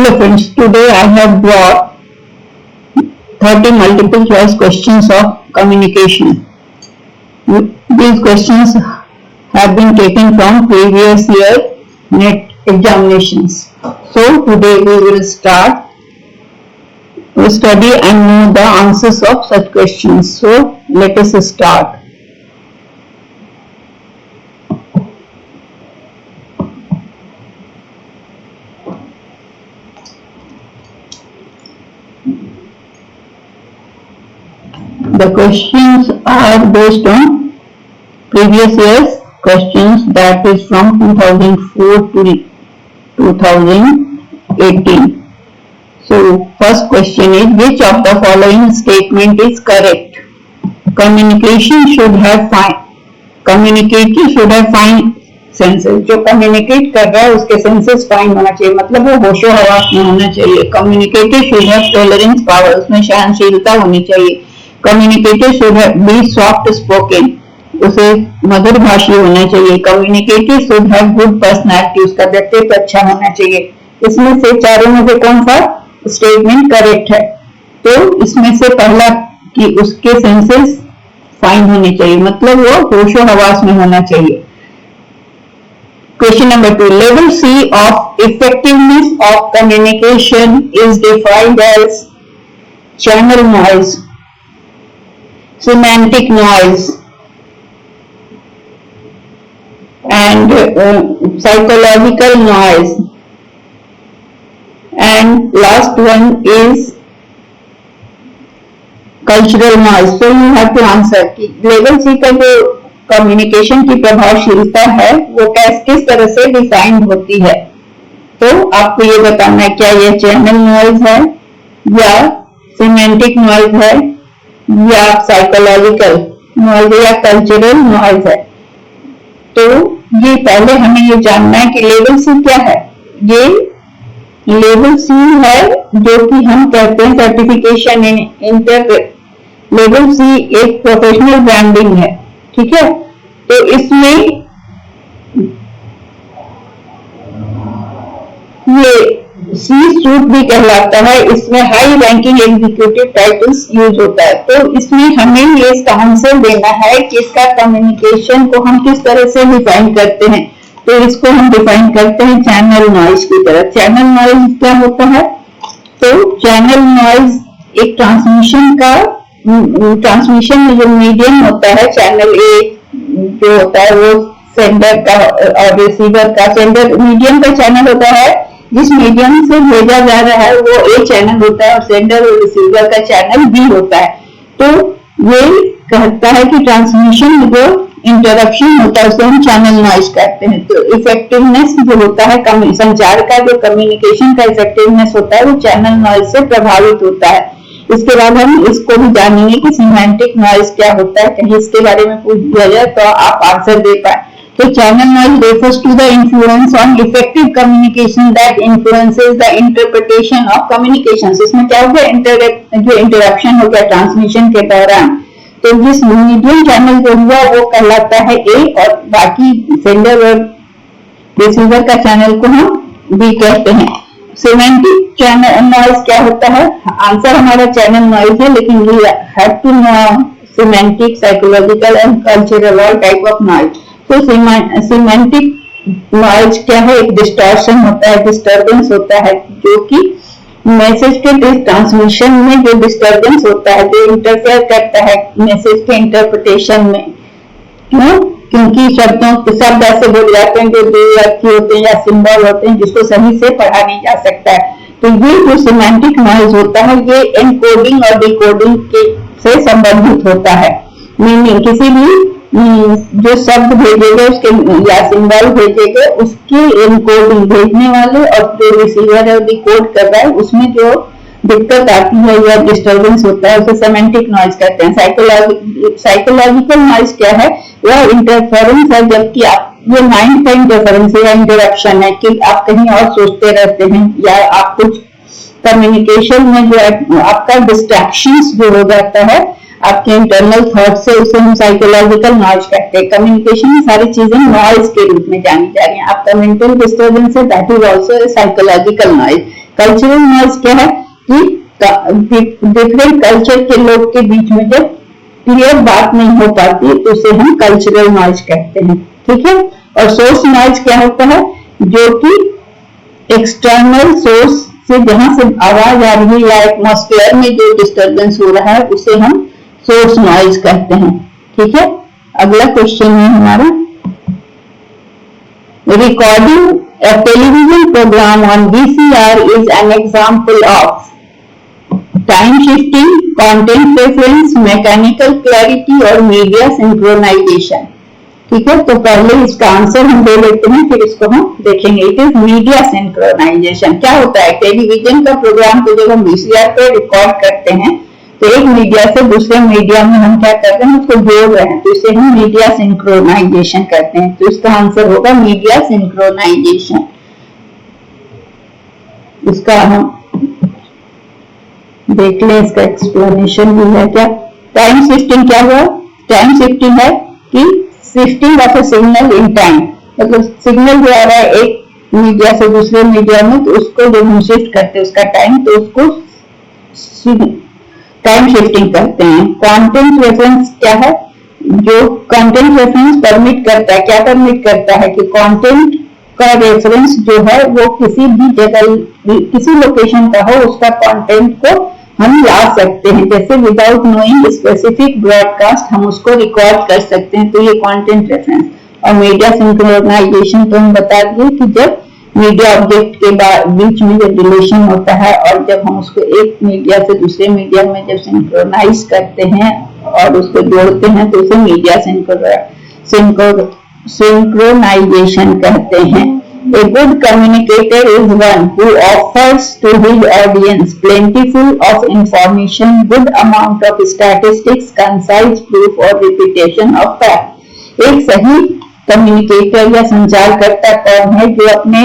Okay friends, today I have brought 30 multiple choice questions of communication. These questions have been taken from previous year NET examinations. So today we will start to study and know the answers of such questions. So let us start. The questions are based on previous year's questions, that is from 2004 to 2018. So first question is, which of the following statement is correct? Communicator should have fine senses. जो communicate कर रहा है उसके senses fine होना चाहिए, मतलब वो होशो हवास में होना चाहिए. Communicator should have tolerance power, उसमें सहनशीलता होनी चाहिए. Communicator should be soft spoken, उसे मधुर भाषी होना चाहिए. Communicator should have good personality, उसका व्यक्तित्व अच्छा होना चाहिए. इसमें से चारों में से कौन सा स्टेटमेंट करेक्ट है? तो इसमें से पहला कि उसके सेंसेस फाइन होने चाहिए, मतलब वो होशो हवास में होना चाहिए. Question number 2. Level C of effectiveness of communication is defined as channel noise, semantic noise, and psychological noise. And last one is cultural noise. So you have to answer कि level C का जो communication की प्रभावशीलता है वो किस तरह से डिफाइन होती है. तो आपको ये बताना है, क्या ये चैनल नॉइज है या सिमेंटिक नॉइज है या साइकोलॉजिकल नॉइज या कल्चरल नॉइज है. तो ये पहले हमें ये जानना है कि लेवल सी क्या है. ये लेवल सी है जो कि हम कहते हैं सर्टिफिकेशन इन लेवल सी एक प्रोफेशनल ब्रांडिंग है, ठीक है. तो इसमें ये सी सूट भी कहलाता है, इसमें high ranking executive titles use होता है. तो इसमें हमें ये इसका आंसर देना है कि इसका कम्युनिकेशन को हम किस तरह से डिफाइन करते हैं. तो इसको हम डिफाइन करते हैं चैनल नॉइज की तरह. चैनल नॉइज क्या होता है? तो चैनल नॉइज एक ट्रांसमिशन में जो मीडियम होता है, चैनल ए जो होता है वो सेंडर का और रिसीवर का, सेंडर मीडियम का चैनल होता है, जिस मीडियम से भेजा जा रहा है वो ए चैनल होता है और सेंडर और रिसीवर का चैनल बी होता है. तो ये कहता है कि ट्रांसमिशन में जो इंटरप्शन होता है उसे हम चैनल नॉइज कहते हैं. तो इफेक्टिवनेस जो होता है संचार का, जो कम्युनिकेशन का इफेक्टिवनेस होता है वो चैनल नॉइज से प्रभावित होता है. इसके बाद हम इसको भी जानेंगे कि सिमेंटिक नॉइज क्या होता है. कहीं इसके बारे में पूछ दिया जाए तो आप आंसर दे पाए. तो channel noise refers to the influence on effective communication that influences the interpretation of communications. इसमें क्या हो गया, जो इंटरप्शन हो गया ट्रांसमिशन के दौरान, तो जिस मीडियम चैनल जो हुआ वो कहलाता है ए और बाकी सेंडर और रिसीवर का चैनल को हम बी कहते हैं. सिमेंटिक चैनल नॉइज क्या होता है? आंसर हमारा चैनल नॉइज है, लेकिन we have to know semantic, psychological and cultural all type of noise. तो सिमेंटिक नॉइज क्या है? एक डिस्टॉर्शन होता है, डिस्टर्बेंस होता है, जो कि मैसेज के ट्रांसमिशन में जो डिस्टर्बेंस होता है, जो इंटरफेयर करता है मैसेज के इंटरप्रिटेशन में. क्यों? क्योंकि शब्द ऐसे बोल जाते हैं जो द्विअर्थी होते हैं या सिंबल होते हैं जिसको सही से पढ़ा नहीं जा सकता है. तो ये जो सिमेंटिक नॉइज होता है ये एनकोडिंग और डिकोडिंग से संबंधित होता है. मीनिंग किसी भी जो शब्द भेजेगा उसके या सिंबल भेजेगा उसकी एनकोडिंग भेजने वाले और जो रिसीवर है डिकोड कर रहा है उसमें जो दिक्कत आती है या डिस्टर्बेंस होता है उसे सिमेंटिक नॉइज कहते हैं. साइकोलॉजिकल नॉइज क्या है? वह इंटरफेरेंस है, जबकि आप ये माइंड का इंटरफेरेंस या इंटरप्शन है कि आप कहीं और सोचते रहते हैं या आप कुछ कम्युनिकेशन में जो आपका डिस्ट्रैक्शंस जो हो जाता है आपके इंटरनल थॉट से, उसे हम साइकोलॉजिकल नॉइज कहते हैं. कम्युनिकेशन में सारी चीजें नॉइज के रूप में जानी जा रही हैं. आपका मेंटल डिस्टर्बेंस है, that is also psychological noise. Cultural noise क्या है कि डिफरेंट कल्चर के लोग के बीच में जब क्लियर बात नहीं हो पाती तो उसे हम कल्चरल नॉइज कहते हैं, ठीक है। और सोर्स नॉइज क्या होता है, जो कि एक्सटर्नल सोर्स से जहां से आवाज आ रही है या एटमॉस्फेयर में जो डिस्टर्बेंस हो रहा है उसे हम सोर्स नॉइज कहते हैं, ठीक है। अगला क्वेश्चन है हमारा, recording a television program on VCR is an example of time shifting, content preference, mechanical clarity और media synchronization, ठीक है। तो पहले इसका आंसर हम दे लेते हैं, फिर इसको हम देखेंगे। It is media synchronisation. क्या होता है, टेलीविजन का प्रोग्राम को जब हम VCR पे रिकॉर्ड करते हैं तो एक मीडिया से दूसरे मीडिया में हम क्या करते हैं, उसको जोड़ रहे हैं, तो इसे हम मीडिया सिंक्रोनाइजेशन करते हैं। तो इसका आंसर होगा मीडिया सिंक्रोनाइजेशन। इसका हम देख लें, इसका एक्सप्लेनेशन भी है क्या। टाइम शिफ्टिंग क्या हुआ, टाइम शिफ्टिंग है कि shifting of a signal in time, मतलब सिग्नल जो आ रहा है एक मीडिया से दूसरे मीडिया में, तो उसको जब हम शिफ्ट करते हैं उसका टाइम, तो उसको टाइम शिफ्टिंग करते हैं। कंटेंट रेफरेंस क्या है, जो कंटेंट रेफरेंस परमिट करता है, क्या परमिट करता है कि कंटेंट का रेफरेंस जो है वो किसी भी जगह किसी लोकेशन का हो, उसका कंटेंट को हम ला सकते हैं। जैसे विदाउट नोइंग स्पेसिफिक ब्रॉडकास्ट हम उसको रिकॉर्ड कर सकते हैं, तो ये कंटेंट रेफरेंस। और मीडिया सिंक्रोनाइजेशन तो हम बता दिए कि जब मीडिया ऑब्जेक्ट के बीच में जब रिलेशन होता है और जब हम उसको एक मीडिया से दूसरे मीडिया में जब सिंक्रोनाइज करते हैं और उसको जोड़ते हैं तो उसे मीडिया सिंक्रोनाइजेशन कहते हैं। A good communicator is one who offers to his audience plentiful of information, good amount of statistics, concise proof और repetition of fact। एक सही कम्युनिकेटर या संचारकर्ता कौन है, जो अपने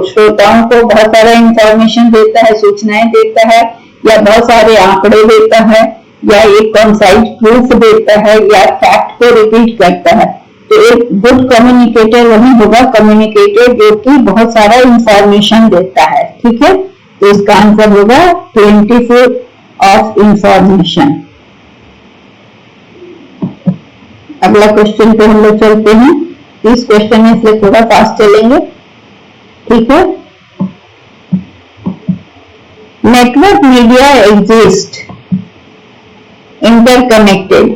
श्रोताओं को बहुत सारा इंफॉर्मेशन देता है, सूचनाएं देता है, या बहुत सारे आंकड़े देता है, या एक कंसाइज प्रूफ देता है, या फैक्ट को रिपीट करता है। तो एक गुड कम्युनिकेटर वही होगा कम्युनिकेटर जो कि बहुत सारा इंफॉर्मेशन देता है, ठीक है। तो इसका आंसर होगा प्लेंटीफुल ऑफ इंफॉर्मेशन। अगला क्वेश्चन पे हम लोग चलते हैं। इस क्वेश्चन में इसलिए थोड़ा फास्ट चलेंगे, ठीक है। Network media exist interconnected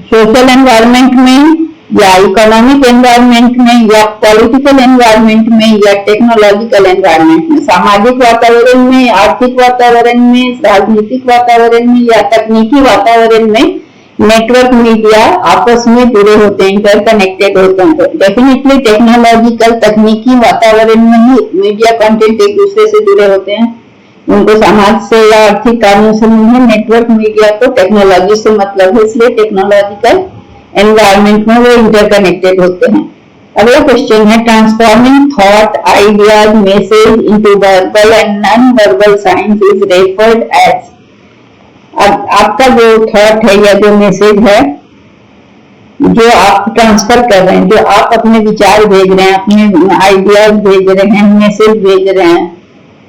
social environment में, या इकोनॉमिक एनवायरनमेंट में, या पॉलिटिकल एनवायरनमेंट में, या टेक्नोलॉजिकल एनवायरनमेंट में। सामाजिक वातावरण में, आर्थिक वातावरण में, राजनीतिक वातावरण में, या तकनीकी वातावरण में नेटवर्क मीडिया आपस में जुड़े होते हैं, इंटरकनेक्टेड होते हैं। तो डेफिनेटली टेक्नोलॉजिकल तकनीकी वातावरण में ही मीडिया कंटेंट एक दूसरे से जुड़े होते हैं, उनको समाज से या आर्थिक कारणों से नहीं है। नेटवर्क मीडिया को टेक्नोलॉजी से मतलब है, इसलिए टेक्नोलॉजिकल एनवायरनमेंट में वो इंटरकनेक्टेड होते हैं। अगला क्वेश्चन है, transforming thought, ideas, message into verbal and non verbal science is referred as. अब आपका जो थॉट है या जो मैसेज है जो आप ट्रांसफर कर रहे हैं, जो आप अपने विचार भेज रहे हैं, अपने आइडियाज भेज रहे हैं, मैसेज भेज रहे हैं,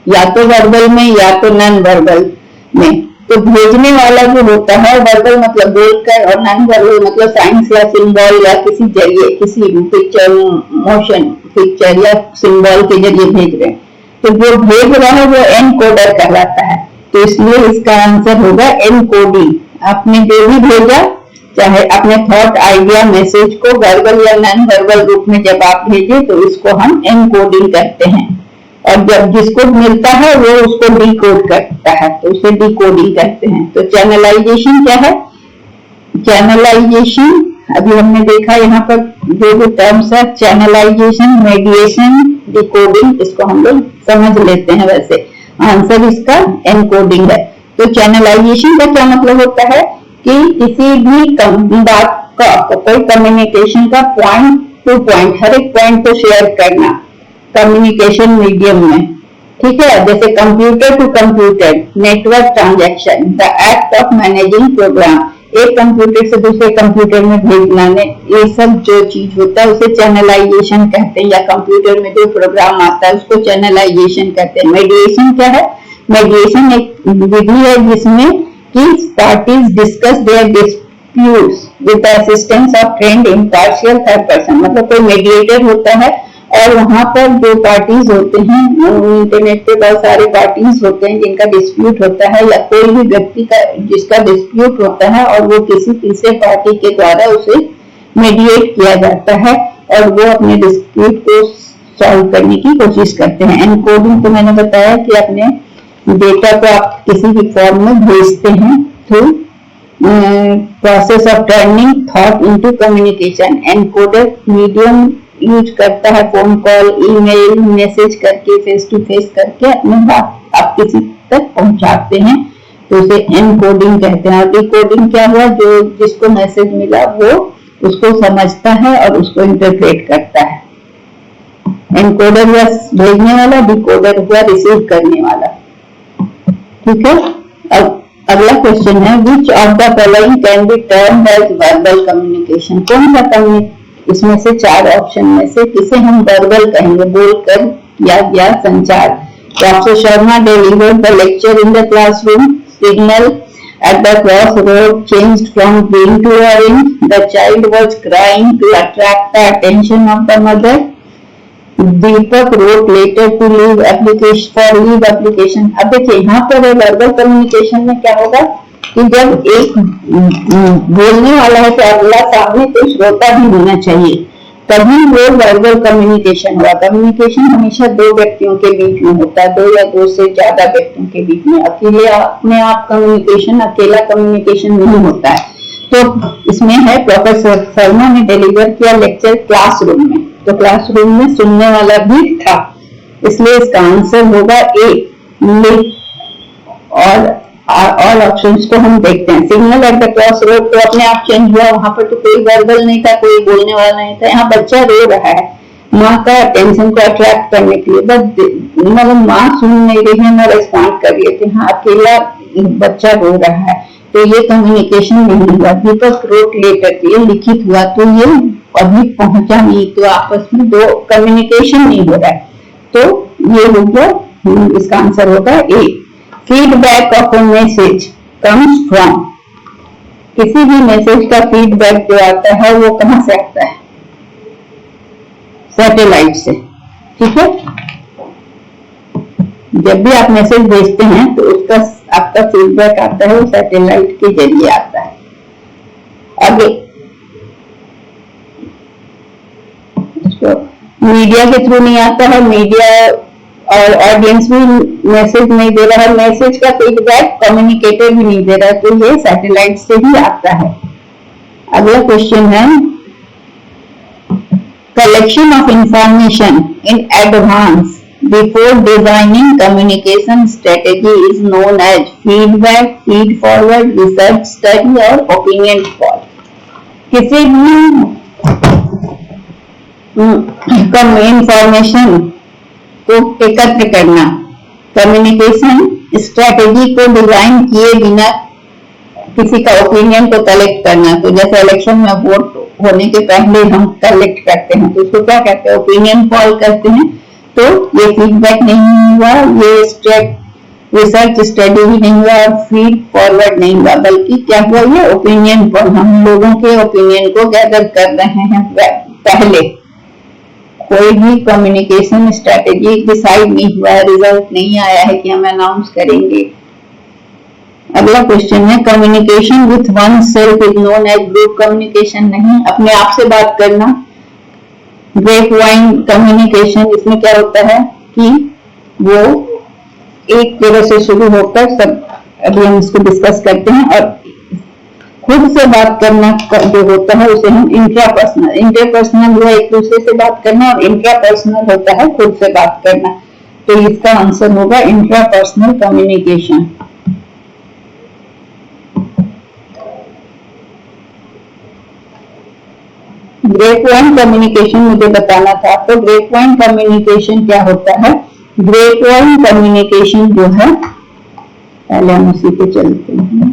या तो वर्बल में या तो नॉन वर्बल में। तो भेजने वाला जो होता है, वर्बल मतलब बोलकर, और नॉन वर्बल मतलब साइंस या सिंबल या किसी जरिए, किसी पिक्चर, मोशन पिक्चर या सिंबल के जरिए भेज रहे हैं। तो जो भेज रहा है वो एनकोडर कहलाता है। तो इसलिए इसका आंसर होगा एनकोडिंग। आपने जो भी भेजा, चाहे अपने थॉट, आइडिया, मैसेज को वर्बल या नॉन वर्बल रूप में जब आप भेजे तो इसको हम एनकोडिंग करते हैं। और जब जिसको मिलता है वो उसको डिकोड करता है, तो उसे डिकोडिंग करते हैं। तो चैनलाइजेशन क्या है, चैनलाइजेशन अभी हमने देखा यहाँ पर जो टर्म्स है, चैनलाइजेशन, मेडिएशन, डिकोडिंग, इसको हम लोग समझ लेते हैं। वैसे आंसर इसका एनकोडिंग है। तो चैनलाइजेशन का क्या मतलब होता है कि किसी भी बात का, कोई कम्युनिकेशन का पॉइंट टू पॉइंट, हर एक पॉइंट को शेयर करना कम्युनिकेशन मीडियम में, ठीक है। जैसे computer to computer, network transaction, the act of managing program, एक कंप्यूटर से दूसरे कंप्यूटर में भेजना, ये सब जो चीज होता है उसे चैनलाइजेशन कहते हैं, या कंप्यूटर में जो प्रोग्राम आता है उसको चैनलाइजेशन कहते हैं। मेडिएशन क्या है? मेडिएशन एक विधि है जिसमें कि parties discuss their disputes with the assistance of trained impartial third person. मतलब कोई मेडिएटर होता है और वहां पर जो पार्टीज होते हैं, इंटरनेट पे बहुत सारे पार्टीज होते हैं जिनका डिस्प्यूट होता है, या कोई भी व्यक्ति का जिसका डिस्प्यूट होता है और वो किसी तीसरे पार्टी के द्वारा उसे मेडिएट किया जाता है और वो अपने डिस्प्यूट को सॉल्व करने की कोशिश करते हैं। एनकोडिंग तो मैंने बताया कि अपने डेटा को आप किसी भी फॉर्म में भेजते हैं through process of turning thought into communication. Encoder medium use करता है फोन कॉल, ईमेल, मैसेज करके, फेस टू फेस करके अपनी बात आप किसी तक पहुंचाते हैं, तो उसे एनकोडिंग कहते हैं। और डिकोडिंग क्या हुआ? जो जिसको मैसेज मिला वो उसको समझता है और उसको इंटरप्रेट करता है। एनकोडर हुआ भेजने वाला, डिकोडर हुआ रिसीव करने वाला। ठीक है। अब अगला क्वेश्चन है, which of the following can be termed as verbal communication? कौन सा इसमें से चार ऑप्शन में से किसे हम वर्बल कहेंगे, बोलकर किया गया संचार? Doctor Sharma delivered the lecture in the classroom, signal at the cross road changed from green to orange, the child was crying to attract the attention of the mother, Deepak wrote letter to leave application for leave application. अब देखिए यहाँ पर verbal communication में क्या होगा कि जब एक बोलने वाला है तो अगला सामने कोई श्रोता भी होना चाहिए, तभी वो वर्बल कम्युनिकेशन हुआ। कम्युनिकेशन हमेशा दो व्यक्तियों के बीच में होता है, दो या दो से ज्यादा व्यक्तियों के बीच में। अकेले अपने आप कम्युनिकेशन, अकेला कम्युनिकेशन नहीं होता है। तो इसमें है प्रोफेसर शर्मा ने डिलीवर किया लेक्चर क्लासरूम में, तो क्लासरूम में सुनने वाला भी था, इसलिए इसका आंसर होगा ए। और ऑप्शंस को हम देखते हैं। Signal at the cross road तो अपने आप चेंज हुआ, वहां पर तो कोई वर्बल नहीं था, कोई बोलने वाला नहीं था। यहाँ बच्चा रो रहा है माँ का अटेंशन को अट्रैक्ट करने के लिए, बस मतलब माँ सुन नहीं रही है, ना रिस्पॉन्ड कर रही है कि हाँ अकेला बच्चा रो रहा है, तो ये कम्युनिकेशन नहीं हुआ। दीपक रोट लेटर, ये लिखित हुआ, तो ये अभी पहुंचा नहीं, तो आपस में दो कम्युनिकेशन नहीं हो रहा है, तो ये हो गया, इसका आंसर होगा A. Feedback of a message comes from, किसी भी मैसेज का फीडबैक जो आता है वो कहां से आता है? सैटेलाइट से। ठीक है। जब भी आप मैसेज भेजते हैं तो उसका आपका फीडबैक आता है वो सैटेलाइट के जरिए आता है। आगे मीडिया के थ्रू नहीं आता है, मीडिया और ऑडियंस भी मैसेज नहीं दे रहा है, मैसेज का फीडबैक कम्युनिकेटर भी नहीं दे रहा है, तो ये सैटेलाइट से ही आता है। अगला क्वेश्चन है, collection of information in advance before designing communication strategy is known as feedback, feed forward, research study और ओपिनियन पोल। किसी भी इंफॉर्मेशन को एकत्र करना, कम्युनिकेशन स्ट्रेटेजी को डिजाइन किए बिना किसी का ओपिनियन को कलेक्ट करना, तो जैसे इलेक्शन में वोट होने के पहले हम कलेक्ट करते हैं तो उसको क्या कहते हैं? ओपिनियन पोल करते हैं। तो ये फीडबैक नहीं हुआ, ये रिसर्च स्टडी भी नहीं हुआ और फीड फॉरवर्ड नहीं हुआ, बल्कि क्या हुआ? ये ओपिनियन पोल, हम लोगों के ओपिनियन को गैदर कर रहे हैं पहले। कोई भी कम्युनिकेशन स्ट्रेटेजी डिसाइड नहीं हुआ है, रिजल्ट नहीं आया है कि हम अनाउंस करेंगे। अगला क्वेश्चन है, communication with one self is known age group communication. नहीं, अपने आप से बात करना। ग्रेप वाइन कम्युनिकेशन, इसमें क्या होता है कि वो एक जगह से शुरू होकर सब, अभी हम इसको डिस्कस करते हैं, और खुद से बात करना जो होता है उसे हम इंटरपर्सनल हुआ एक दूसरे से बात करना, और इंट्रापर्सनल होता है खुद से बात करना, तो इसका आंसर होगा intrapersonal communication. Grape wine communication मुझे बताना था, तो ग्रेप वाइन कम्युनिकेशन क्या होता है? ग्रेप वाइन कम्युनिकेशन जो है, पहले हम उसी पे चलते हैं।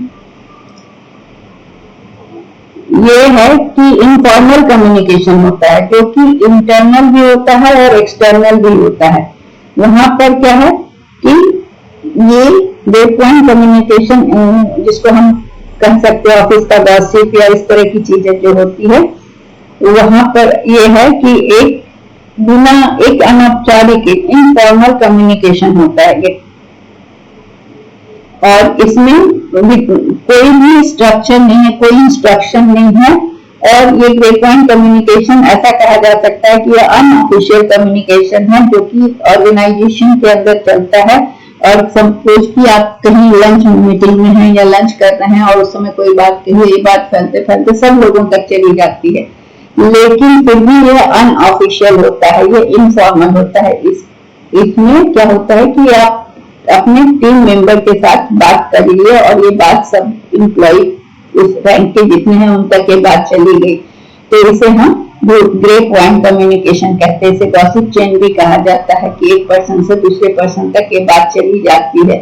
ये है कि इनफॉर्मल कम्युनिकेशन होता है, जो कि इंटरनल भी होता है और एक्सटर्नल भी होता है। वहां पर क्या है कि ये वेव पॉइंट कम्युनिकेशन, जिसको हम कह सकते हैं ऑफिस का गॉसिप या इस तरह की चीजें जो होती है, वहां पर ये है कि एक बिना एक अनौपचारिक इनफॉर्मल कम्युनिकेशन होता है ये, और इसमें कोई भी स्ट्रक्चर नहीं है, कोई इंस्ट्रक्शन नहीं है। और ये ग्रे पॉइंट कम्युनिकेशन ऐसा कहा जा सकता है कि यह अनऑफिशियल कम्युनिकेशन है, जो कि ऑर्गेनाइजेशन के अंदर चलता है। और सपोज कि आप कहीं लंच मीटिंग में हैं या लंच कर रहे हैं और उस समय कोई बात कही, ये बात फैलते फैलते सब लोगों तक चली जाती है, लेकिन फिर भी यह अनऑफिशियल होता है, ये इनफॉर्मल होता है। इसमें क्या होता है कि आप अपने टीम मेंबर के साथ बात कर लिए और ये बात सब इम्प्लॉय उस रैंक के जितने हैं उन तक ये बात चली गई, तो इसे हम ग्रे पॉइंट कम्युनिकेशन कहते हैं। इसे गॉसिप चेन भी कहा जाता है कि एक पर्सन से दूसरे पर्सन तक ये बात चली जाती है,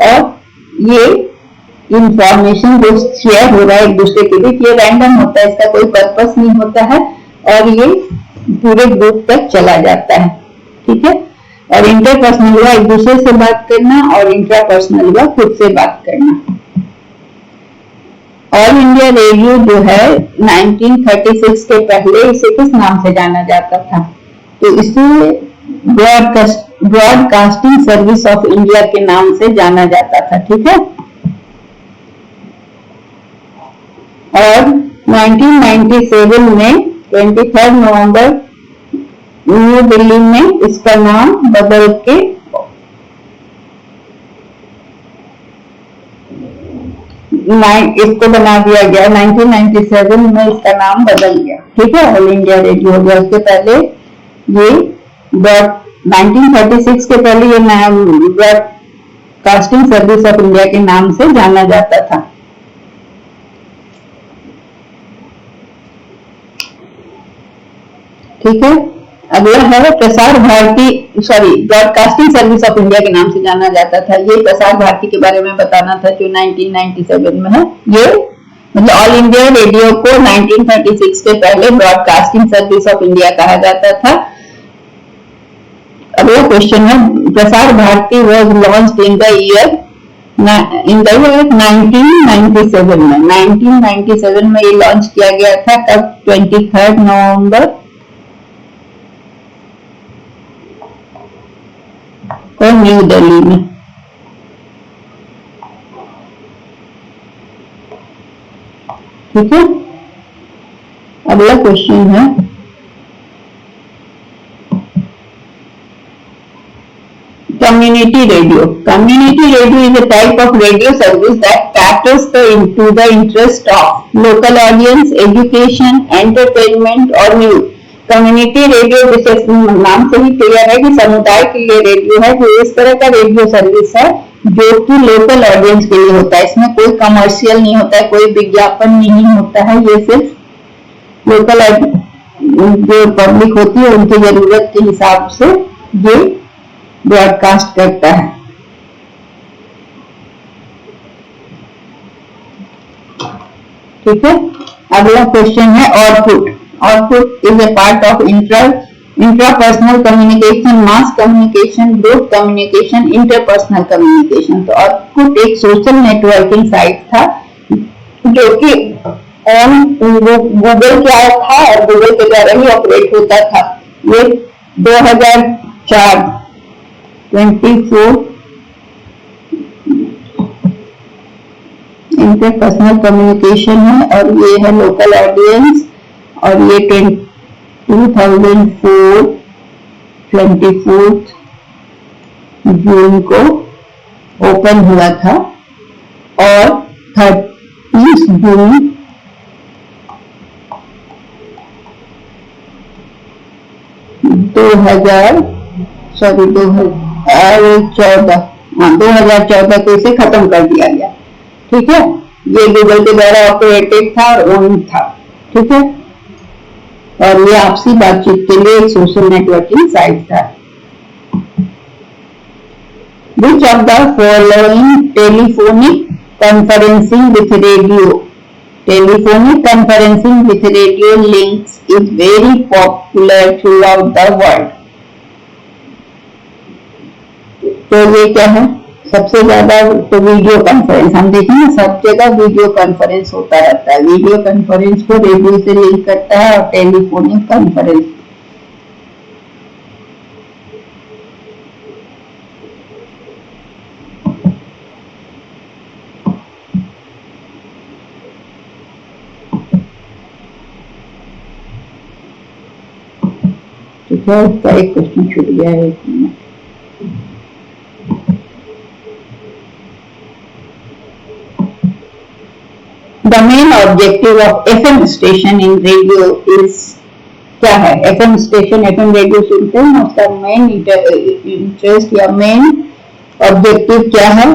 और ये इंफॉर्मेशन जो शेयर हो रहा है एक दूसरे के बीच, ये रैंडम होता है, इसका कोई पर्पस नहीं होता है, और ये पूरे ग्रुप तक चला जाता है। ठीक है। और इंटरपर्सनल हुआ एक दूसरे से बात करना, और इंट्रापर्सनल हुआ खुद से बात करना। ऑल इंडिया रेडियो जो है 1936 के पहले इसे किस नाम से जाना जाता था? तो इसे ब्रॉडकास्टिंग सर्विस ऑफ इंडिया के नाम से जाना जाता था। ठीक है। और 1997 में 23 नवंबर न्यू दिल्ली में इसका नाम बदल के इसको बना दिया गया। 1997 में इसका नाम बदल गया। ठीक है। ऑल इंडिया रेडियो हो गया। उसके पहले ये 1936 के पहले ये नाम ब्रॉडकास्टिंग सर्विस ऑफ इंडिया के नाम से जाना जाता था। ठीक है। अगला है Prasar Bharati, broadcasting service of India के नाम से जाना जाता था। ये प्रसार भारती के बारे में बताना था जो 1997 में है। ये मतलब ऑल इंडिया रेडियो को 1936 के पहले ब्रॉडकास्टिंग सर्विस ऑफ इंडिया कहा जाता था। अगला क्वेश्चन है Prasar Bharati was launched in the year 1997 में। 1997 में ये लॉन्च किया गया था। कब? 23 नवंबर और न्यू दिल्ली में। ठीक है। अगला क्वेश्चन है community radio. Community radio is a type of radio service that caters to the interest of local audience, education, entertainment or news. Community radio जिसे नाम से ही क्लियर है कि समुदाय के लिए रेडियो है, जो इस तरह का रेडियो सर्विस है जो कि लोकल ऑडियंस के लिए होता है। इसमें कोई कमर्शियल नहीं होता है, कोई विज्ञापन नहीं होता है। ये सिर्फ लोकल जो पब्लिक होती है उनकी जरूरत के हिसाब से ये ब्रॉडकास्ट करता है। ठीक है। अगला क्वेश्चन है output. Output is a part of intrapersonal communication, mass communication, group communication, interpersonal communication। तो आउटपुट एक सोशल नेटवर्किंग साइट था जो कि गूगल के आया था और गूगल के द्वारा ही ऑपरेट होता था। ये 2004 24 इंटरपर्सनल कम्युनिकेशन है, और ये है लोकल ऑडियंस, और ये 2004 24 जून को ओपन हुआ था, और 30 जून 2014 को इसे खत्म कर दिया गया। ठीक है। ये गूगल के द्वारा ऑपरेटेड था और ओन था। ठीक है। और ये आपसी बातचीत के लिए एक सोशल नेटवर्किंग साइट था। Which of the following telephonic conferencing with radio Telephonic conferencing with radio links is very popular throughout the world. तो ये क्या है, सबसे ज्यादा तो वीडियो कॉन्फ्रेंस, हम देखें ना सब जगह वीडियो कॉन्फ्रेंस होता रहता है। वीडियो कॉन्फ्रेंस को रेडियो से लिंक करता है और टेलीफोनिक कॉन्फ्रेंस ठीक है। उसका एक क्वेश्चन छूट गया है इसमें। The main objective of FM station in radio is क्या है? FM स्टेशन, FM रेडियो सुनते हैं, उसका मेन इंटरेस्ट या मेन ऑब्जेक्टिव क्या है?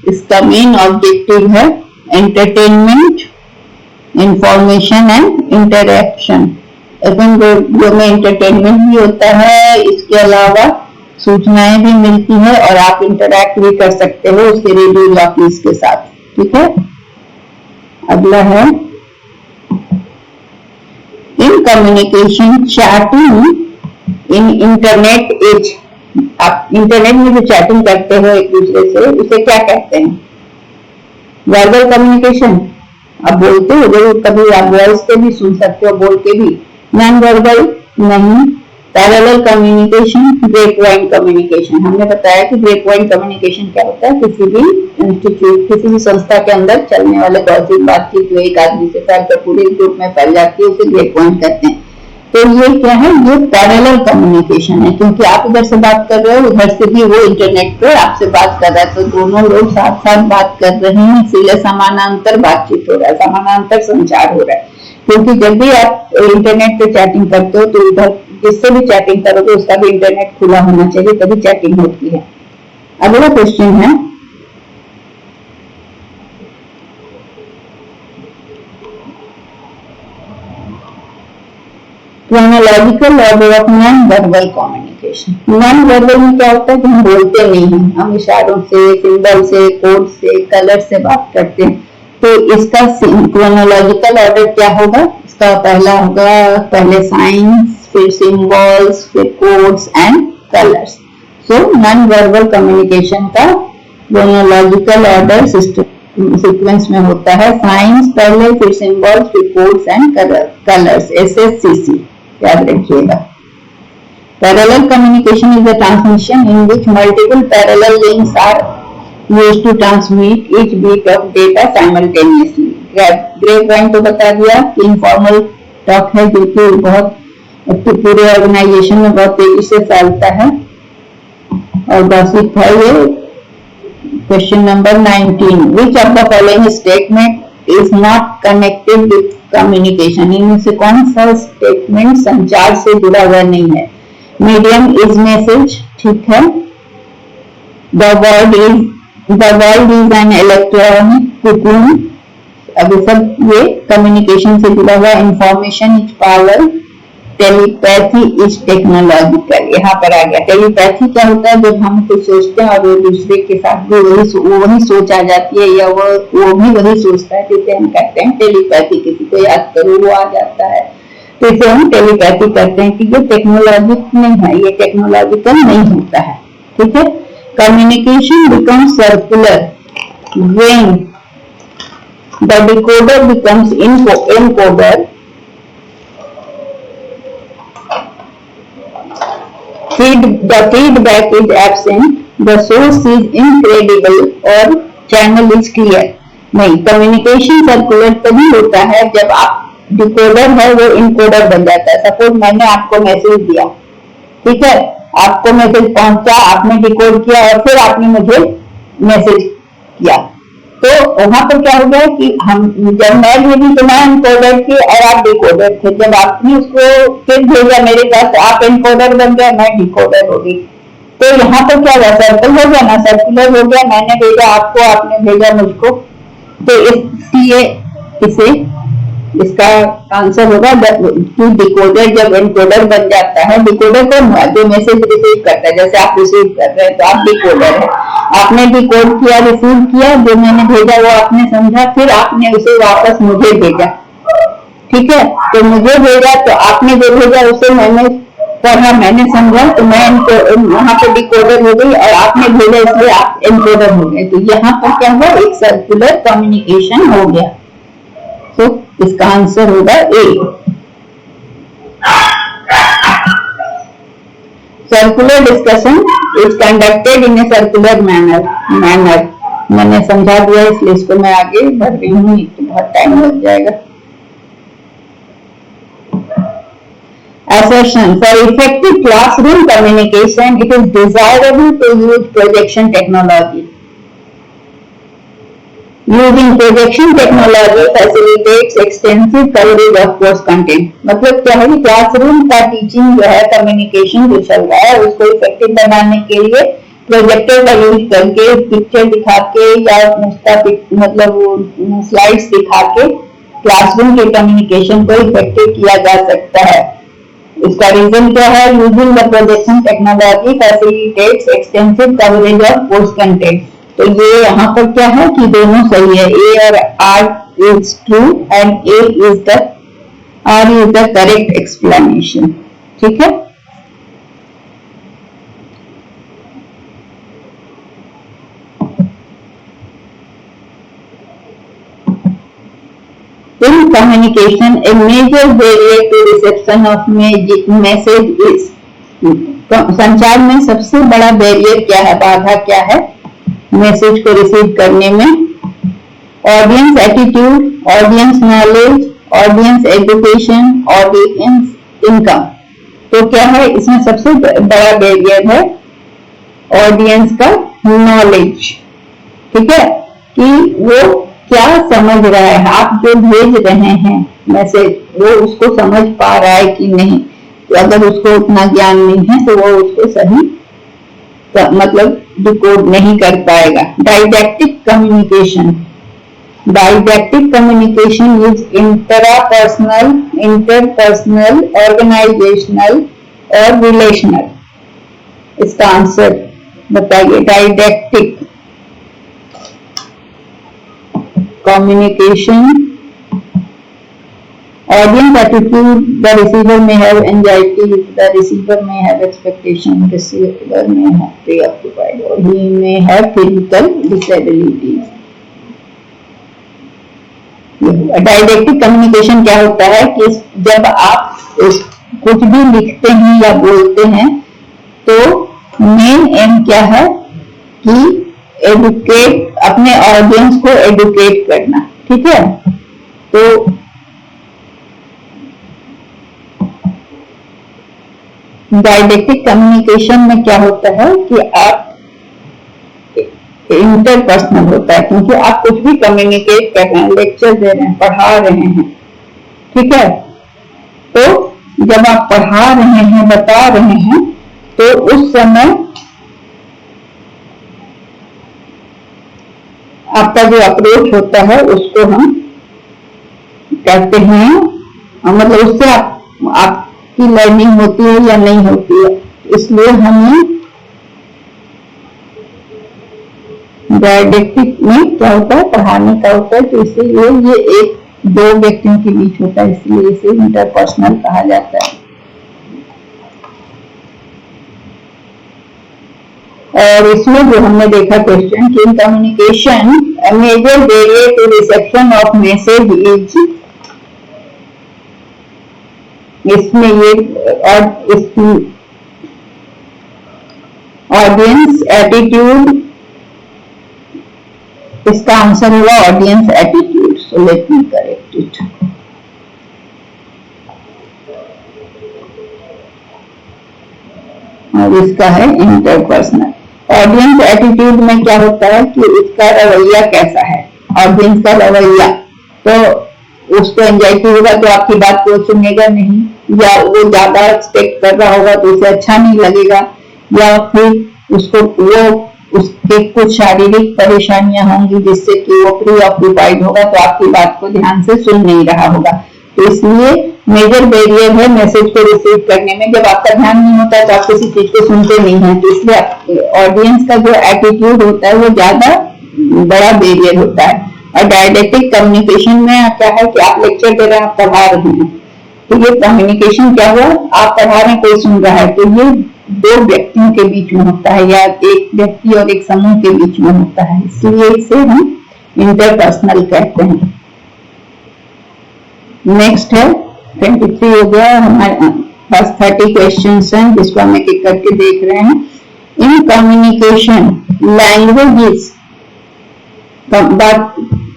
इसका मेन ऑब्जेक्टिव है entertainment, information and interaction. FM radio में एंटरटेनमेंट भी होता है, इसके अलावा सूचनाएं भी मिलती है और आप इंटरैक्ट भी कर सकते हो उसके रेडियो जॉकीज के साथ। ठीक है, अगला है in communication chatting in internet age. आप इंटरनेट में जो चैटिंग करते हो एक दूसरे से, उसे क्या कहते हैं? वर्बल कम्युनिकेशन, आप बोलते हो, जरूर कभी आप वॉइस से भी सुन सकते हो, बोल के भी। नॉन वर्बल नहीं। Parallel communication, grapevine communication. हमने बताया कि ग्रेपवाइन कम्युनिकेशन क्या होता है, किसी भी इंस्टीट्यूट, किसी भी संस्था के अंदर चलने वाले गॉसिप बातचीत जो एक आदमी से फैलकर पूरे ग्रुप में फैल जाती है, उसे ग्रेपवाइन कहते हैं। तो ये क्या है, ये पैरेलल कम्युनिकेशन है, क्योंकि आप इधर से बात कर रहे हो, उधर से भी वो इंटरनेट पर आपसे बात कर रहा है, तो दोनों लोग साथ साथ बात कर रहे हैं, इसीलिए समानांतर बातचीत हो रहा है, समानांतर संचार हो रहा है। क्योंकि जब भी आप इंटरनेट पे चैटिंग करते हो तो उधर जिससे भी चैटिंग करोगे उसका भी इंटरनेट खुला होना चाहिए, तभी चैटिंग होती है। अगला क्वेश्चन है chronological order of non verbal communication. Non verbal में क्या होता है कि हम बोलते नहीं हैं, हम इशारों से, सिंबल से, कोड से, कलर से बात करते हैं। तो इसका क्रोनोलॉजिकल ऑर्डर क्या होगा? इसका पहला होगा पहले साइंस, फिर सिंबल्स, फिर codes and colours. So non verbal communication का क्रोनोलॉजिकल ऑर्डर सीक्वेंस में होता है, साइंस पहले, फिर सिंबल्स, फिर कोड्स एंड कलर्स, SSCC, याद रखिएगा। Parallel communication is the transmission in which multiple parallel links are used to transmit each bit of data simultaneously। Grapevine तो बता दिया कि इनफॉर्मल टॉक है जो कि बहुत पूरे ऑर्गेनाइजेशन में बहुत तेजी से फैलता है और गॉसिप है ये। Question number 19, which of the following statement is not connected with communication. इनमें से कौन सा स्टेटमेंट संचार से जुड़ा हुआ नहीं है? मीडियम इज मैसेज, ठीक है। The world is an electronic cocoon, अभी सब ये कम्युनिकेशन से जुड़ा हुआ। Information is power, telepathy is technological, यहाँ पर आ गया। टेलीपैथी क्या होता है? जब हम कुछ सोचते हैं और वो दूसरे के साथ भी वही सोच आ जाती है, या वो भी वही सोचता है, जिसे हम कहते हैं टेलीपैथी। किसी को याद करो वो आ जाता है, तो इसे हम टेलीपैथी कहते हैं कि ये टेक्नोलॉजिक नहीं है, ये टेक्नोलॉजिकल नहीं होता है। ठीक है। Communication becomes circular when the decoder becomes encoder, the feedback is absent, the source is incredible or channel is clear। नहीं, कम्युनिकेशन सर्कुलर तभी होता है जब आप डिकोडर है वो इनकोडर बन जाता है। सपोज मैंने आपको मैसेज दिया, ठीक है, आपको मैसेज पहुंचा, आपने डिकोड किया और फिर आपने मुझे मैसेज किया, तो वहां पर क्या हो गया कि हम जब मैं भेजी तो मैं एनकोडर थी और आप डिकोडर थे। जब आपने उसको फिर भेजा मेरे पास, आप एनकोडर बन गया, मैं डिकोडर हो गई। तो यहाँ पर क्या हुआ? सर्कल हो गया ना, सर्कुलर हो गया। मैंने भेजा आपको, आपने भेजा मुझको, तो इसलिए इसे इसका आंसर होगा कि डिकोडर जब एनकोडर बन जाता है, डिकोडर कौन हुआ, जो मैसेज रिसीव करता है, जैसे आप रिसीव कर रहे हैं तो आप डिकोडर है, आपने डिकोड किया, रिसीव किया, जो मैंने भेजा वो आपने समझा, फिर आपने उसे वापस मुझे भेजा, ठीक है। तो मुझे भेजा तो आपने जो भेजा उसे मैंने पढ़ा, मैंने समझा, तो मैं वहां पे डिकोडर हो गई और आपने भेजा इसलिए आप एनकोडर हो गए। तो यहाँ पर क्या हुआ, एक सर्कुलर कम्युनिकेशन हो गया। तो इसका आंसर होगा A. Circular discussion is conducted in a circular manner. मैंने समझा दिया इसलिए इसको मैं आगे बढ़ रही हूँ, तो बहुत टाइम लग जाएगा। Assertion: for effective classroom communication, it is desirable to use projection technology. Using projection technology facilitates extensive coverage of course content. मतलब क्या है कि क्लासरूम का टीचिंग जो है, कम्युनिकेशन जो चल रहा है उसको इफेक्टिव बनाने के लिए प्रोजेक्टर का यूज करके, पिक्चर दिखा के या उसका मतलब स्लाइड्स दिखा के क्लासरूम के कम्युनिकेशन को इफेक्टिव किया जा सकता है। इसका रीजन क्या है, using the projection technology facilitates extensive coverage of course content. तो ये यहाँ पर क्या है कि दोनों सही है, ए और R is true and A is the R is the correct explanation, ठीक है। In communication, a major barrier to reception of message is, संचार में सबसे बड़ा बैरियर क्या है, बाधा क्या है मैसेज को रिसीव करने में? Audience attitude, audience knowledge, audience education, audience income. तो क्या है इसमें सबसे बड़ा बैरियर है ऑडियंस का नॉलेज, ठीक है, कि वो क्या समझ रहा है, आप जो भेज रहे हैं मैसेज वो उसको समझ पा रहा है कि नहीं। तो अगर उसको उतना ज्ञान नहीं है तो वो उसको सही मतलब डिकोड नहीं कर पाएगा। Didactic communication, didactic communication is interpersonal, organisational और रिलेशनल। इसका आंसर बताइए। Didactic communication, audience attitude, the receiver may have anxiety, the receiver may have expectation, receiver may have preoccupied, or he may have physical disabilities. Directive communication क्या होता है कि जब आप कुछ भी लिखते हैं या बोलते हैं तो मेन एम क्या है कि एडुकेट, अपने ऑडियंस को एडुकेट करना, ठीक है। तो डायरेक्टिव कम्युनिकेशन में क्या होता है कि आप इंटरपर्सनल होता है, क्योंकि आप कुछ भी कम्युनिकेट कर रहे हैं, लेक्चर दे रहे हैं, पढ़ा रहे हैं, ठीक है। तो जब आप पढ़ा रहे हैं, बता रहे हैं, तो उस समय आपका जो अप्रोच होता है उसको हम कहते हैं, मतलब उससे आपकी लर्निंग होती है या नहीं होती है, इसलिए हमें डायरेक्टिव में क्या होता है, पढ़ाने का होता है, तो इसीलिए ये एक दो व्यक्तियों के बीच होता है, इसलिए इसे इंटरपर्सनल कहा जाता है। और इसमें जो हमने देखा क्वेश्चन कि in communication major barrier to reception of message is, इसमें ये और इसकी ऑडियंस एटीट्यूड, इसका आंसर होगा audience attitude. So let me correct it. और इसका है इंटरपर्सनल। ऑडियंस एटीट्यूड में क्या होता है कि उसका रवैया कैसा है, ऑडियंस का रवैया, तो उसको एंजाइटी होगा तो आपकी बात को सुनेगा नहीं, या वो ज्यादा एक्सपेक्ट कर रहा होगा तो उसे अच्छा नहीं लगेगा, या फिर उसको वो उसके कुछ शारीरिक परेशानियां होंगी जिससे कि वो प्री ऑक्यूपाइड होगा, तो आपकी बात को ध्यान से सुन नहीं रहा होगा। तो इसलिए मेजर बैरियर है मैसेज को रिसीव करने में। जब आपका ध्यान नहीं होता तो आप किसी चीज को सुनते नहीं है, तो इसलिए ऑडियंस का जो एटीट्यूड होता है वो ज्यादा बड़ा बैरियर होता है। और डायलेक्टिक कम्युनिकेशन में क्या है कि आप लेक्चर दे रहे हैं, आप पढ़ा रहे हैं, तो ये कम्युनिकेशन क्या हुआ, आप पढ़ा रहे हैं, कोई सुन रहा है, तो ये दो व्यक्तियों के बीच में होता है या एक व्यक्ति और एक समूह के बीच में होता है, इसलिए इसे हम इंटरपर्सनल कहते हैं। नेक्स्ट है 23 हो गया, हमारे पास 30 क्वेश्चंस हैं जिसको हम एक एक करके देख रहे हैं। इन कम्युनिकेशन लैंग्वेज,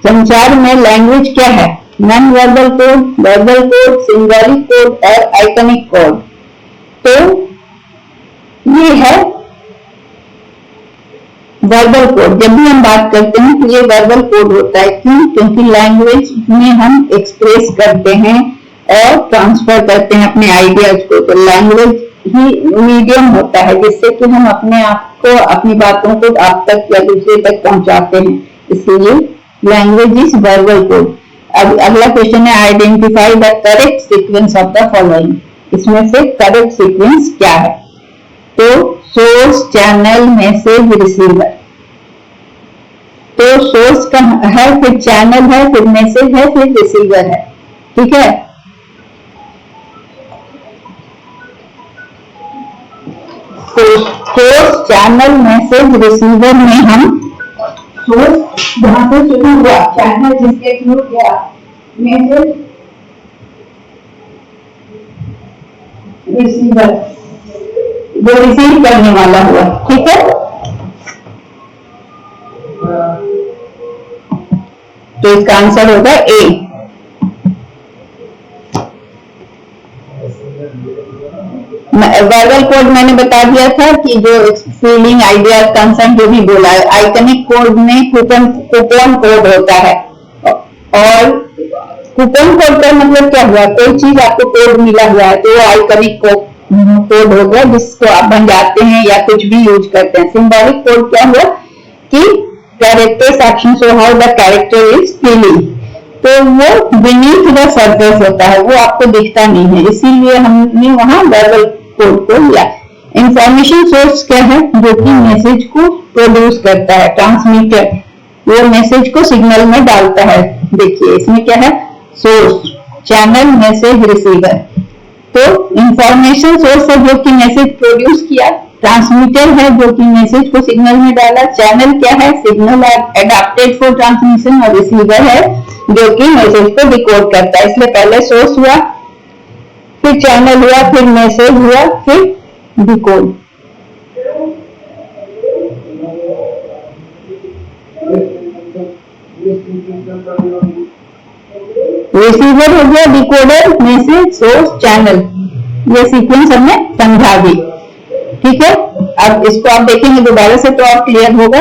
संचार में लैंग्वेज क्या है, non verbal code, verbal code, symbolic code और आइकनिक कोड। तो ये है वर्बल कोड। जब भी हम बात करते हैं तो ये वर्बल कोड होता है, क्यों, क्योंकि लैंग्वेज में हम एक्सप्रेस करते हैं और ट्रांसफर करते हैं अपने आइडियाज को, तो लैंग्वेज ही मीडियम होता है जिससे कि हम अपने आप को, अपनी बातों को आप तक या दूसरे तक पहुंचाते हैं, इसलिए लैंग्वेज इज वर्बल कोड। अब अगला क्वेश्चन है identify the correct sequence of the following. इसमें से करेक्ट सीक्वेंस क्या है, तो सोर्स, चैनल, मैसेज, रिसीवर। तो सोर्स का है, फिर चैनल है, फिर मैसेज है, फिर रिसीवर है, ठीक है। सोर्स, चैनल, मैसेज, रिसीवर में हम सोर्स जहां से शुरू हुआ, चैनल जिसके थ्रू गया, मैसेज, रिसीवर जो रिसीव करने वाला हुआ, ठीक है। तो इसका आंसर होगा ए। वर्बल कोड मैंने बता दिया था कि जो फीलिंग, आइडिया, कंसर्न जो भी बोला है। आइकनिक कोड में कूपन कोड होता है, और कूपन कोड का मतलब क्या हुआ, कोई चीज आपको कोड मिला हुआ है तो वो आइकनिक कोड हो गया जिसको आप बन जाते हैं या कुछ भी यूज करते हैं। सिंबॉलिक कोड क्या हुआ कि characters action show how the character is feeling, तो वो बीनीथ द सरफेस होता है, वो आपको दिखता नहीं है, इसीलिए हमने वहां वर्बल कोड को लिया। इंफॉर्मेशन सोर्स क्या है, जो कि मैसेज को प्रोड्यूस करता है, ट्रांसमीटर, वो मैसेज को सिग्नल में डालता है। देखिए इसमें क्या है, सोर्स, चैनल, मैसेज, रिसीवर। तो इंफॉर्मेशन सोर्स है जो कि मैसेज प्रोड्यूस किया, ट्रांसमीटर है जो कि मैसेज को सिग्नल में डाला, चैनल क्या है, सिग्नल एडाप्टेड फॉर ट्रांसमिशन, और रिसीवर है जो कि मैसेज को डिकोड करता है। इसलिए पहले सोर्स हुआ, फिर चैनल हुआ, फिर मैसेज हुआ, फिर डिकोड। रिसीवर हो गया, डिकोडर, मैसेज, सोर्स, चैनल, ये सीक्वेंस हमने समझा दी, ठीक है। अब इसको आप देखेंगे दोबारा से तो और क्लियर होगा।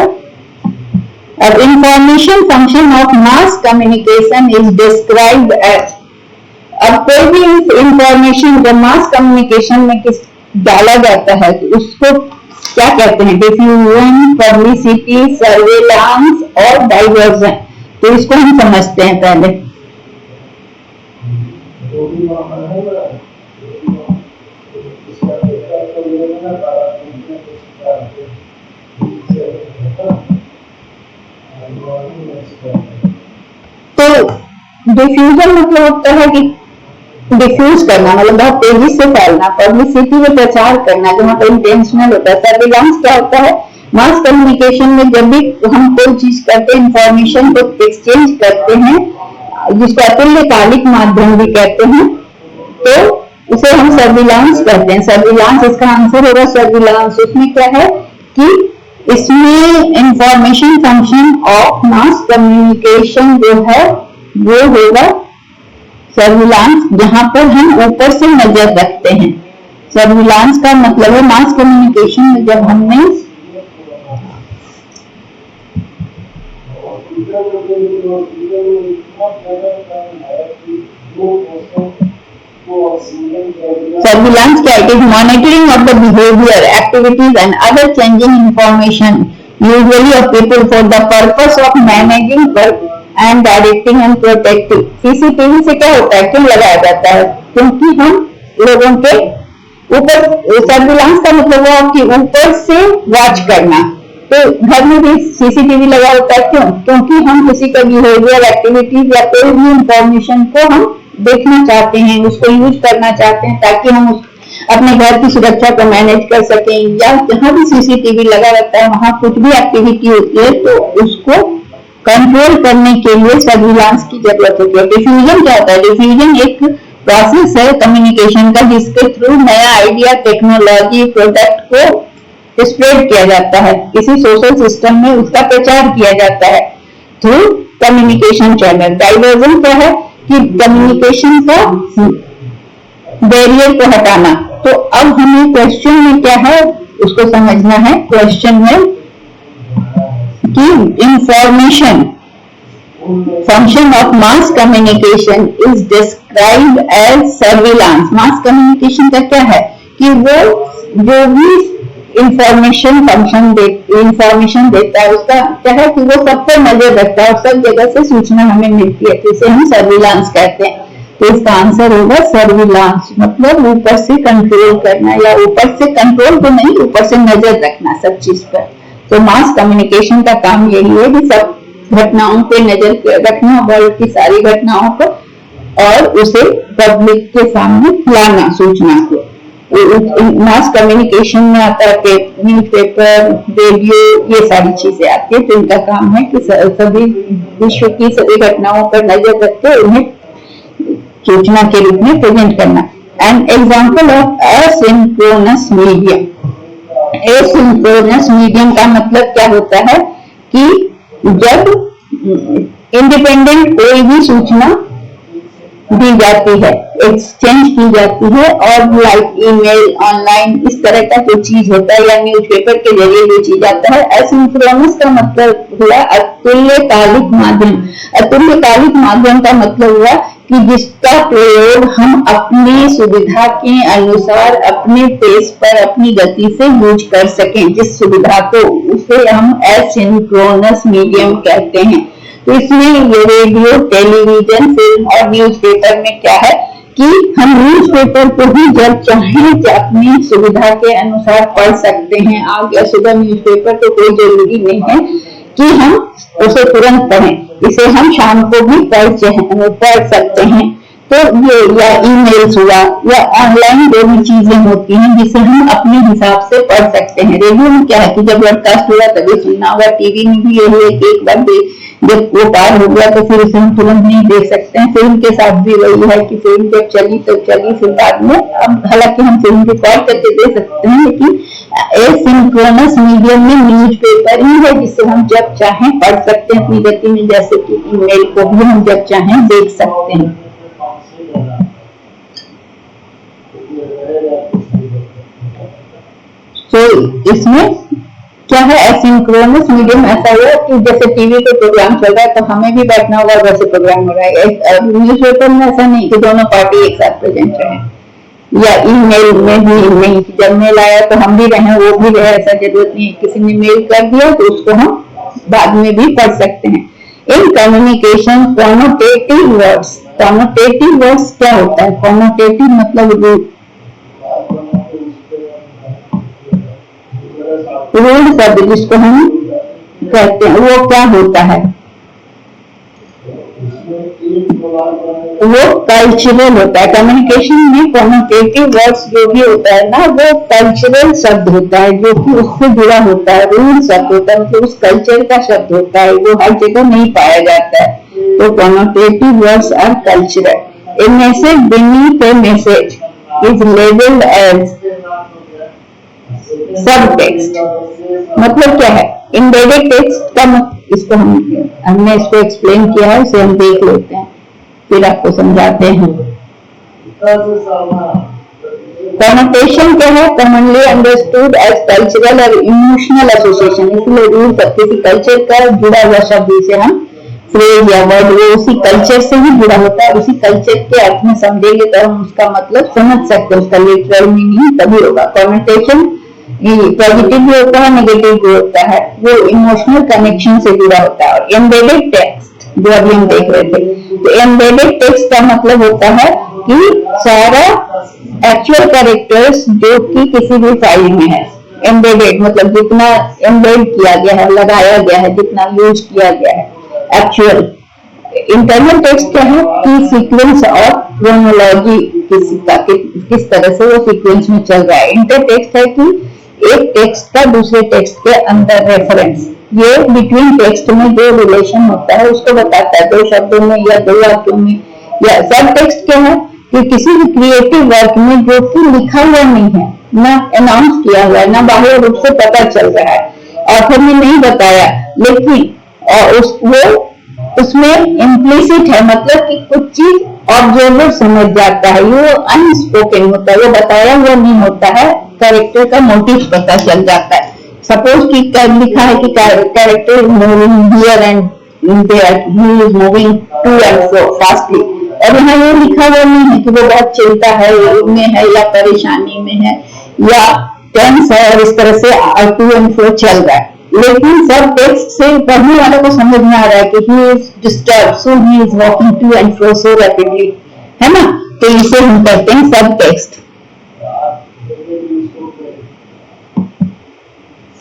अब information function of mass communication is described as, अब कोई भी इंफॉर्मेशन जब मास कम्युनिकेशन में किस डाला जाता है तो उसको क्या कहते हैं, डिफ्यूजन, पब्लिसिटी, सर्वेलांस और डाइवर्जन। तो इसको हम समझते हैं पहले। तो डिफ्यूजन मतलब होता है कि डिफ्यूज करना, मतलब बहुत तेजी से फैलना, पब्लिसिटी में प्रचार करना, जहाँ पर इंटेंशनल होता है। सर्विलांस क्या होता है, मास कम्युनिकेशन में जब भी हम कोई चीज करते हैं, इंफॉर्मेशन को एक्सचेंज करते हैं, जिसको अतुल्यकालिक माध्यम भी कहते हैं, तो उसे हम सर्विलांस कहते हैं। सर्विलांस, इसका आंसर होगा सर्विलांस। उसमें क्या है कि इसमें information function of mass communication जो है वो होगा सर्विलांस, जहां पर हम ऊपर से नजर रखते हैं। सर्विलांस का मतलब है मास कम्युनिकेशन में जब हमने सर्विलांस क्या है, monitoring of the behaviour, activities and other changing information usually of people for the purpose of managing work and directing and protecting। CCTV से क्या होता है, क्यों लगाया जाता है? क्योंकि हम लोगों के ऊपर, सर्विलांस का मतलब हुआ कि ऊपर से वॉच करना। तो घर में भी सीसीटीवी लगा होता है, क्यों? क्योंकि हम किसी का बिहेवियर, एक्टिविटीज या कोई भी इंफॉर्मेशन को हम देखना चाहते हैं, उसको यूज करना चाहते हैं, ताकि हम अपने घर की सुरक्षा को मैनेज कर सकें। या जहां भी सीसीटीवी लगा रहता है वहां कुछ भी एक्टिविटी होती है तो उसको कंट्रोल करने के लिए सर्विलांस की जरूरत होती है। डिफ्यूजन क्या होता है? डिफ्यूजन एक प्रोसेस है कम्युनिकेशन का, जिसके थ्रू नया आइडिया, टेक्नोलॉजी, प्रोडक्ट को स्प्रेड किया जाता है, किसी सोशल सिस्टम में उसका प्रचार किया जाता है थ्रू कम्युनिकेशन चैनल। डाइवर्जन क्या है कि कम्युनिकेशन का बैरियर को हटाना। तो अब हमें क्वेश्चन में क्या है उसको समझना है। क्वेश्चन में कि information function of mass communication is described as surveillance. Mass communication का क्या है कि वो जो भी इंफॉर्मेशन देता है उसका क्या है कि वो सब पर नजर रखता है और सब जगह से सूचना हमें मिलती है, तो इसे हम सर्विलांस कहते हैं। तो इसका आंसर होगा सर्विलांस, मतलब ऊपर से कंट्रोल करना, या ऊपर से कंट्रोल तो नहीं, ऊपर से नजर रखना सब चीज पर। तो मास कम्युनिकेशन का काम यही है कि सब घटनाओं पे नजर रखना, वर्ल्ड की सारी घटनाओं को, और उसे पब्लिक के सामने लाना सूचना को। मास कम्युनिकेशन में आता है न्यूज़पेपर, रेडियो, ये सारी चीजें आती है। तो इनका काम है कि सभी विश्व की सभी घटनाओं पर नजर रख के उन्हें सूचना के रूप में प्रेजेंट करना। An example of asynchronous medium. Asynchronous medium का मतलब क्या होता है कि जब इंडिपेंडेंट कोई भी सूचना दी जाती है, एक्सचेंज की जाती है, और लाइक ईमेल, ऑनलाइन, इस तरह का कोई चीज होता है, या न्यूज़पेपर के जरिए कोई चीज आता है। एसिंक्रोनस का मतलब हुआ अतुल्यकालिक माध्यम। अतुल्यकालिक माध्यम का मतलब हुआ कि जिसका प्रयोग हम अपनी सुविधा के अनुसार, अपने पेस पर, अपनी गति से यूज कर सकें, जिस सुविधा को, उसे हम एसिंक्रोनस मीडियम कहते हैं। तो इसमें ये रेडियो, टेलीविजन, फिल्म और न्यूज़पेपर में क्या है कि हम न्यूज़पेपर को भी जब चाहें अपनी सुविधा के अनुसार पढ़ सकते हैं। आज या सुबह न्यूज़पेपर तो कोई जरूरी नहीं है कि हम उसे तुरंत पढ़ें, इसे हम शाम को भी पढ़ सकते हैं। तो ये या ईमेल्स हुआ या ऑनलाइन जो भी चीजें होती हैं जिसे हम अपने हिसाब से पढ़ सकते हैं। रेडियो में क्या है कि जब ब्रॉडकास्ट हुआ तभी सुनना होगा। टीवी में भी यही है कि एक बार जब वो पार हो गया तो फिर उसे हम तुरंत नहीं देख सकते हैं। फिल्म के साथ भी वही है कि फिल्म जब चली तो चली, फिर बाद में, अब हालांकि हम फिल्म रिकॉर्ड करके दे सकते हैं, लेकिन एसिंक्रोनस मीडियम में न्यूज़पेपर ही है जिसे हम जब चाहें पढ़ सकते हैं अपनी गति में, जैसे कि ईमेल को भी हम जब चाहें देख सकते हैं। तो इसमें क्या है, एसिंक्रोनस मीडियम ऐसा हुआ कि जैसे टीवी पे प्रोग्राम चल रहा है तो हमें भी बैठना होगा, वैसे प्रोग्राम हो रहा है। न्यूज़पेपर में ऐसा नहीं कि दोनों पार्टी एक साथ प्रेजेंट रहे, या ईमेल में भी नहीं कि जब मेल आया तो हम भी रहे वो भी रहे, ऐसा जरूरत नहीं। किसी ने मेल कर दिया तो उसको हम बाद में भी पढ़ सकते हैं। In communication connotative words. Connotative words क्या होता है? कॉनोटेटिव मतलब रूढ़ शब्द जिसको हम कहते हैं, वो क्या होता है? वो कल्चरल होता है। कम्युनिकेशन में कॉनोटेटिव वर्ड्स जो भी होता है ना, वो कल्चरल शब्द होता है, जो कि उससे जुड़ा होता है, रूढ़ शब्द होता है, मतलब उस कल्चर का शब्द होता है, वो हर जगह नहीं पाया जाता है। तो connotative words are cultural. A message beneath a message is labelled as subtext. मतलब क्या है? एम्बेडेड टेक्स्ट का इसको हमने इसको एक्सप्लेन किया है, उसे हम देख लेते हैं फिर आपको समझाते हैं। कॉनोटेशन क्या है? कॉमनली अंडरस्टूड एज कल्चरल और इमोशनल एसोसिएशन। इसलिए रूल किसी कल्चर का जुड़ा हुआ शब्द जिसे हम फ्रेज या वर्ड, वो उसी कल्चर से ही जुड़ा होता है, उसी कल्चर के अर्थ में समझेंगे तो हम उसका मतलब समझ सकते हैं, उसका लिटरल मीनिंग तभी होगा। कॉनोटेशन पॉजिटिव भी होता है, नेगेटिव भी होता है, वो इमोशनल कनेक्शन से जुड़ा होता है। और एम्बेडेड टेक्स्ट जो अभी हम देख रहे थे, तो एम्बेडेड टेक्स्ट का मतलब होता है कि सारा एक्चुअल कैरेक्टर्स जो कि किसी भी फाइल में है, एम्बेडेड मतलब जितना एम्बेड किया गया है, लगाया गया है, जितना यूज किया गया है एक्चुअल। इंटरनल टेक्स्ट क्या है कि सीक्वेंस और क्रोनोलॉजी किस तरह से वो सीक्वेंस में चल रहा है। इंटर टेक्स्ट है कि एक टेक्स्ट का दूसरे टेक्स्ट के अंदर रेफरेंस, ये बिटवीन टेक्स्ट में जो रिलेशन होता है उसको बताता है, 2 शब्दों में या 2 वाक्यों में। या सब टेक्स्ट क्या है कि किसी भी क्रिएटिव वर्क में जो कि लिखा हुआ नहीं है, ना अनाउंस किया हुआ है, ना बाह्य रूप से पता चल रहा है, ऑथर ने नहीं बताया, लेकिन वो उसमें इम्प्लिसिट है, मतलब कि कुछ चीज ऑब्जर्वर समझ जाता है, वो अनस्पोकन होता है, वो बताया हुआ नहीं होता है, कैरेक्टर का मोटिव पता चल जाता है। सपोज कि लिखा है कि character moving here and there, he is moving to and fro fastly, और यहाँ ये लिखा हुआ नहीं है कि वो बहुत चिंता है में है या परेशानी में है या टेंस है और इस तरह से टू एंड फ्रो चल रहा है। लेकिन सब टेक्स्ट से पढ़ने वाले को समझ में आ रहा है कि he is disturb, so he is walking to and fro so rapidly, है ना। तो इसे हम कहते हैं सब टेक्स्ट।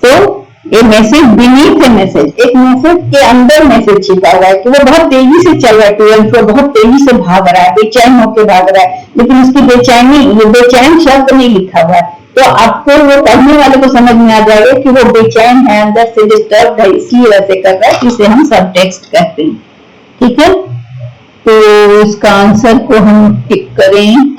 तो ए मैसेज बीनीथ ए मैसेज, एक मैसेज के अंदर मैसेज छिपा हुआ है कि वो बहुत तेजी से चल रहा है, टू एंड फ्रो बहुत तेजी से भाग रहा है, बेचैन होकर भाग रहा है, लेकिन उसकी बेचैनी, बेचैन शब्द नहीं लिखा हुआ है, तो आपको वो पढ़ने वाले को समझ में आ जाएगा कि वो बेचैन है, अंदर से डिस्टर्ब है, इसलिए वैसे कर रहा है, इसे हम सब टेक्स्ट कहते हैं। ठीक है, तो इसका आंसर को हम टिक करें।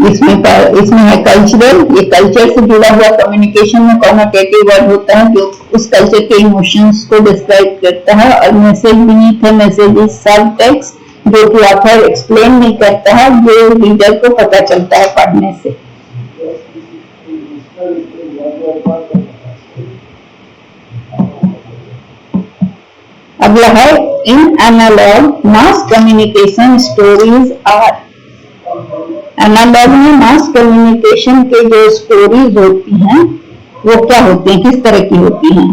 इसमें है कल्चरल, ये कल्चर से जुड़ा हुआ कम्युनिकेशन में कॉनोटेटिव वर्ड होता है जो उस कल्चर के इमोशंस को डिस्क्राइब करता है। और मैसेज बीनीथ है, मैसेज इज सब टेक्स्ट, जो कि ऑथर एक्सप्लेन नहीं करता है, जो रीडर को पता चलता है पढ़ने से। अगला है in analogue mass communication stories are. Analogue में मास कम्युनिकेशन के जो स्टोरीज होती हैं वो क्या होती हैं, किस तरह की होती हैं।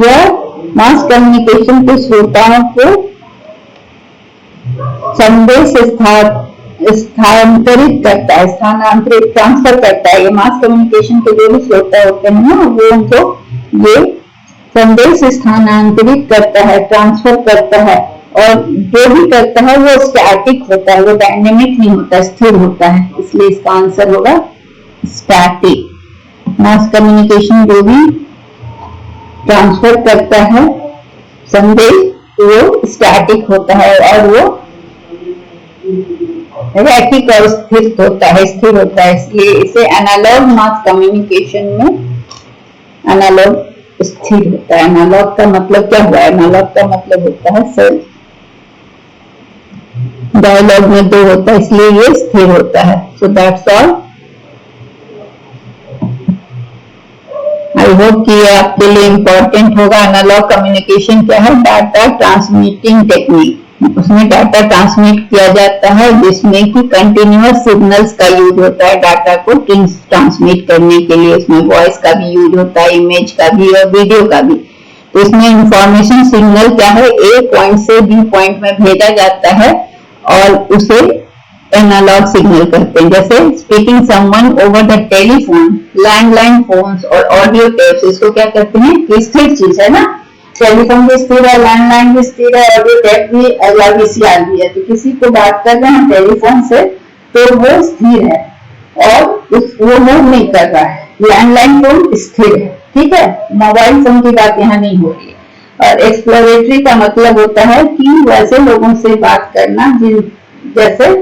यह मास कम्युनिकेशन के श्रोताओं को संदेश स्थानांतरित करता है, स्थानांतरित ट्रांसफर करता है। ये मास कम्युनिकेशन के जो भी श्रोता होते हैं ना, वो उनको ये संदेश स्थानांतरित करता है, ट्रांसफर करता है, और जो भी करता है वो स्टैटिक होता है, वो डायनेमिक नहीं होता, स्थिर होता है, इसलिए इसका आंसर होगा स्टैटिक। मास कम्युनिकेशन जो भी ट्रांसफर करता है संदेश, वो स्टैटिक होता है और वो रैखिक और स्थिर होता है, इसलिए इसे एनालॉग मास कम्युनिकेशन में एनालॉग स्थिर होता है। एनालॉग का मतलब क्या हुआ, एनालॉग का मतलब होता है सेल्फ, डायलॉग में 2 होता है, इसलिए ये स्थिर होता है। So that's all. I hope कि ये आपके लिए इंपॉर्टेंट होगा। एनालॉग कम्युनिकेशन क्या है, डाटा ट्रांसमिटिंग टेक्निक, उसमें डाटा ट्रांसमिट किया जाता है जिसमें कि कंटिन्यूअस सिग्नल्स का यूज होता है डाटा को ट्रांसमिट करने के लिए। इसमें वॉइस का भी यूज होता है, इमेज का भी और वीडियो का भी। तो इसमें इंफॉर्मेशन सिग्नल क्या है, ए पॉइंट से बी पॉइंट में भेजा जाता है और उसे एनालॉग सिग्नल कहते हैं। जैसे speaking someone over the telephone, landline phones और ऑडियो टेप्स, इसको क्या कहते हैं, स्थिर चीज है ना। टेलीफोन भी स्थिर है, लैंडलाइन भी स्थिर है, ऑडियो टेप भी या वीसीआर भी है। तो किसी को बात कर रहे हैं टेलीफोन से तो वो स्थिर है और वो मूव नहीं कर रहा है। लैंडलाइन फोन स्थिर है, ठीक है। मोबाइल फोन की बात यहाँ नहीं हो रही है। और एक्सप्लोरेटरी का मतलब होता है कि वैसे लोगों से बात करना जैसे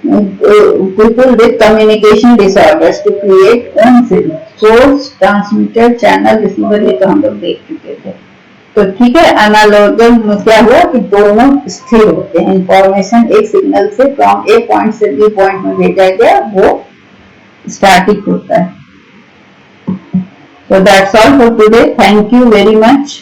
people with communication disorders to create own source, transmitter, channel, receiver, ये तो हम लोग देख चुके थे। तो ठीक है, एनालॉगल में क्या हुआ कि दोनों स्थिर होते हैं। इंफॉर्मेशन एक सिग्नल से फ्रॉम ए पॉइंट से बी पॉइंट में भेजा गया, वो स्टैटिक होता है। So that's all for today. Thank you very much.